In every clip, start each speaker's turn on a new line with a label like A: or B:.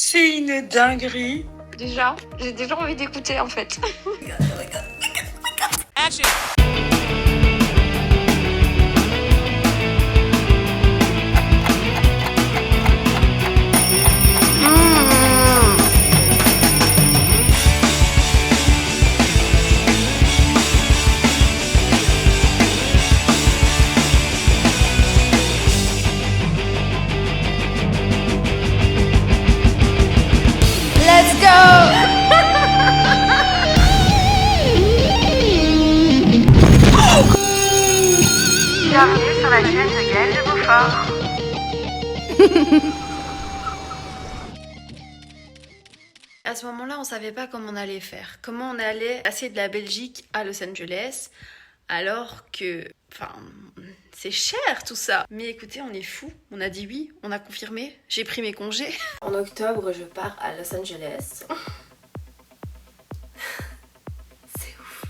A: C'est une dinguerie.
B: Déjà, j'ai déjà envie d'écouter en fait.
C: Action.
B: Let's go!
D: Bienvenue sur la chaîne de Gaëlle de Beaufort.
E: À ce moment-là, on savait pas comment on allait faire. Comment on allait passer de la Belgique à Los Angeles, alors que, c'est cher tout ça. Mais écoutez, on est fous. On a dit oui, on a confirmé. J'ai pris mes congés. En octobre, je pars à Los Angeles. C'est ouf.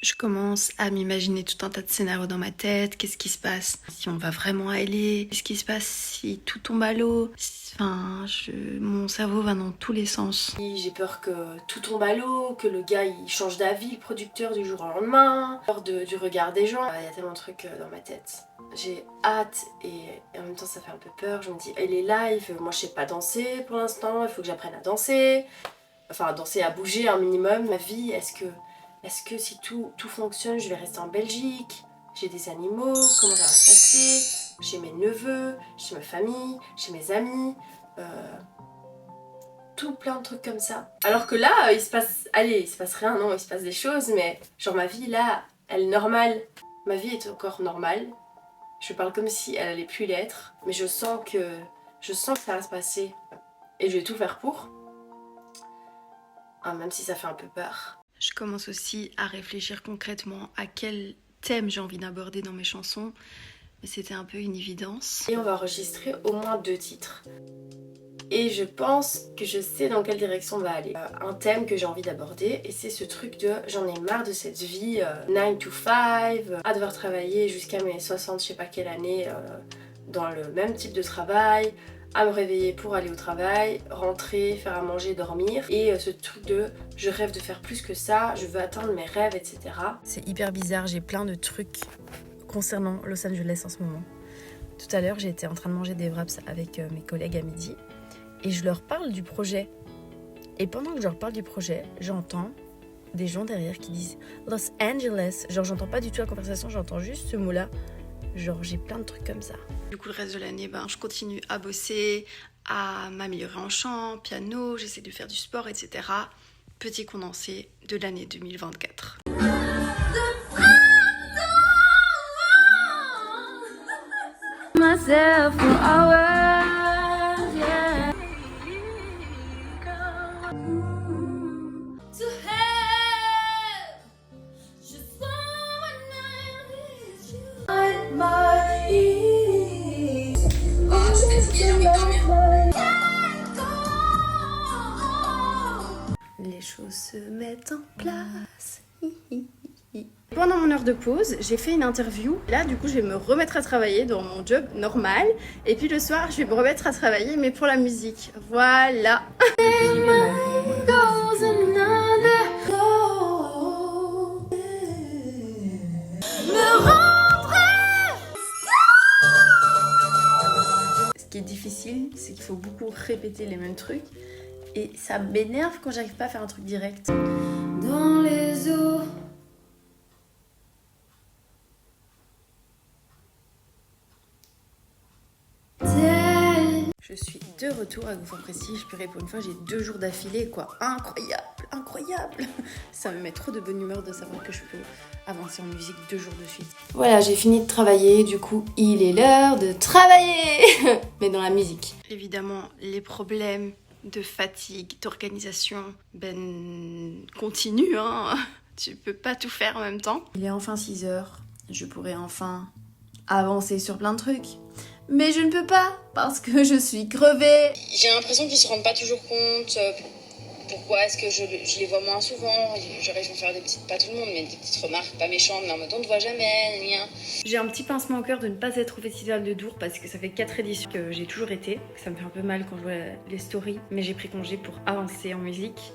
E: Je commence à m'imaginer tout un tas de scénarios dans ma tête. Qu'est-ce qui se passe si on va vraiment aller? Qu'est-ce qui se passe si tout tombe à l'eau? Mon cerveau va dans tous les sens. J'ai peur que tout tombe à l'eau, que le gars il change d'avis, le producteur du jour au lendemain. Peur du regard des gens. Il y a tellement de trucs dans ma tête. J'ai hâte et en même temps ça fait un peu peur. Je me dis, elle est live, moi je sais pas danser pour l'instant, il faut que j'apprenne à danser. Enfin à danser, à bouger un minimum. Ma vie, est-ce que si tout fonctionne, je vais rester en Belgique? J'ai des animaux, comment ça va se passer? Chez mes neveux, chez ma famille, chez mes amis, tout plein de trucs comme ça. Alors que là, il se passe rien, non, il se passe des choses, mais genre ma vie là, elle est normale. Ma vie est encore normale. Je parle comme si elle allait plus l'être, mais je sens que ça va se passer et je vais tout faire pour. Même si ça fait un peu peur. Je commence aussi à réfléchir concrètement à quel thème j'ai envie d'aborder dans mes chansons. Mais c'était un peu une évidence. Et on va enregistrer au moins 2 titres. Et je pense que je sais dans quelle direction on va aller. Un thème que j'ai envie d'aborder, et c'est ce truc de j'en ai marre de cette vie 9 to 5, à devoir travailler jusqu'à mes 60, je sais pas quelle année, dans le même type de travail, à me réveiller pour aller au travail, rentrer, faire à manger, dormir. Et ce truc de je rêve de faire plus que ça, je veux atteindre mes rêves, etc. C'est hyper bizarre, j'ai plein de trucs concernant Los Angeles en ce moment. Tout à l'heure, j'étais en train de manger des wraps avec mes collègues à midi et je leur parle du projet. Et pendant que je leur parle du projet, j'entends des gens derrière qui disent Los Angeles. Genre, j'entends pas du tout la conversation, j'entends juste ce mot-là. Genre, j'ai plein de trucs comme ça. Du coup, le reste de l'année, je continue à bosser, à m'améliorer en chant, piano, j'essaie de faire du sport, etc. Petit condensé de l'année 2024. Myself for hours, yeah. To have just one night with you. At my ease. Les choses se mettent en place. Pendant mon heure de pause, j'ai fait une interview. Là, du coup, je vais me remettre à travailler dans mon job normal. Et puis le soir, je vais me remettre à travailler, mais pour la musique. Voilà. Ce qui est difficile, c'est qu'il faut beaucoup répéter les mêmes trucs. Et ça m'énerve quand j'arrive pas à faire un truc direct. Dans les eaux. Je suis de retour à Confort Prestige, purée, pour une fois j'ai 2 jours d'affilée quoi, incroyable. Ça me met trop de bonne humeur de savoir que je peux avancer en musique 2 jours de suite. Voilà, j'ai fini de travailler, du coup il est l'heure de travailler mais dans la musique. Évidemment, les problèmes de fatigue, d'organisation, continuent hein. Tu peux pas tout faire en même temps. Il est enfin 6h, je pourrais enfin avancer sur plein de trucs. Mais je ne peux pas, parce que je suis crevée. J'ai l'impression qu'ils se rendent pas toujours compte
C: pourquoi est-ce que je les vois moins souvent. J'aurais dû faire des petites, pas tout le monde, mais des petites remarques pas méchantes, mais en mode on te voit jamais, gna.
E: J'ai un petit pincement au cœur de ne pas être au Festival de Dour parce que ça fait 4 éditions que j'ai toujours été. Ça me fait un peu mal quand je vois les stories, mais j'ai pris congé pour avancer en musique.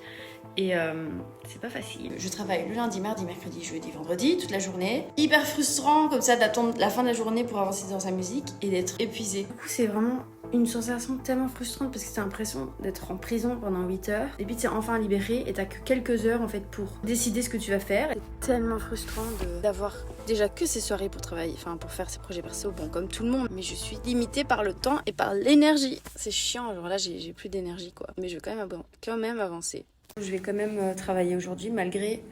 E: Et c'est pas facile. Je travaille le lundi, mardi, mercredi, jeudi, vendredi, toute la journée. Hyper frustrant comme ça d'attendre la fin de la journée pour avancer dans sa musique et d'être épuisé. Du coup, c'est vraiment une sensation tellement frustrante parce que t'as l'impression d'être en prison pendant 8 heures. Et puis t'es enfin libéré et t'as que quelques heures en fait pour décider ce que tu vas faire. C'est tellement frustrant d'avoir déjà que ces soirées pour travailler, enfin pour faire ses projets perso, bon comme tout le monde. Mais je suis limitée par le temps et par l'énergie. C'est chiant, genre là j'ai plus d'énergie quoi. Mais je vais quand même avancer. Je vais quand même travailler aujourd'hui malgré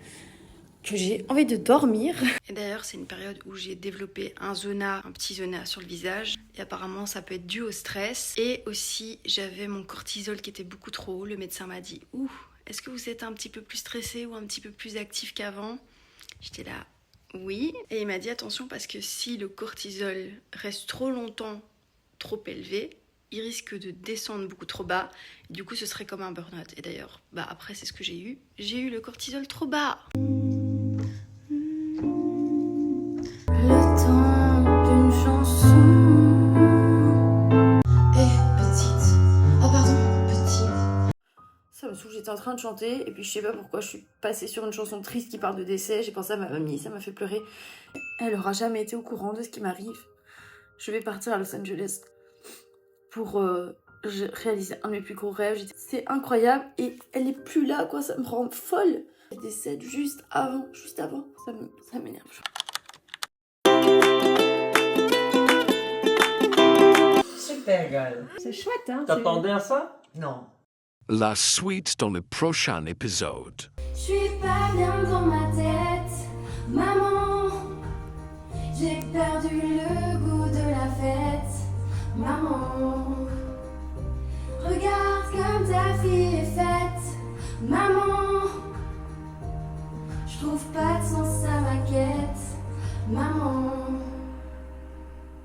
E: que j'ai envie de dormir. Et d'ailleurs c'est une période où j'ai développé un petit zona sur le visage. Et apparemment ça peut être dû au stress. Et aussi j'avais mon cortisol qui était beaucoup trop haut. Le médecin m'a dit « Ouh, est-ce que vous êtes un petit peu plus stressé ou un petit peu plus actif qu'avant ?» J'étais là « Oui ». Et il m'a dit « Attention parce que si le cortisol reste trop longtemps trop élevé, il risque de descendre beaucoup trop bas. Du coup, ce serait comme un burn-out. Et d'ailleurs, après, c'est ce que j'ai eu. J'ai eu le cortisol trop bas. Le temps d'une chanson. Petite. Oh, pardon, petit. Ça me saoule, j'étais en train de chanter. Et puis, je sais pas pourquoi, je suis passée sur une chanson triste qui parle de décès. J'ai pensé à ma mamie, ça m'a fait pleurer. Elle aura jamais été au courant de ce qui m'arrive. Je vais partir à Los Angeles pour réaliser un de mes plus gros rêves. C'est incroyable et elle est plus là quoi, ça me rend folle. Elle décède juste avant, ça m'énerve.
A: Super, gueule.
F: C'est chouette, hein.
A: T'attendais à ça? Non.
G: La suite dans le prochain épisode.
E: Je suis pas bien dans ma tête, maman. J'ai perdu le goût de la fête, maman. Regarde comme ta fille est faite, maman. Je trouve pas de sens à ma quête, maman.